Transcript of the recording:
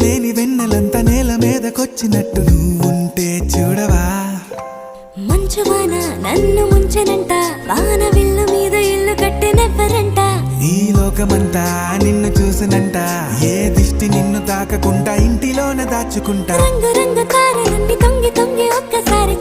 లేని వెన్నెలంతా నేల మీదకొచ్చినట్టు నువ్వుంటే చూడవా. మంచువాన నన్ను ముంచెనంట, వాన విల్లు మీద ఇల్లు కట్టినెవ్వరంట. ఈ లోకమంతా నిన్ను చూసినంట, ఏ దిష్టి నిన్ను తాకకుండా ఇంటిలోన దాచుకుంటా. రంగు రంగు తారలన్నీ తొంగి తొంగి ఒక్కసారి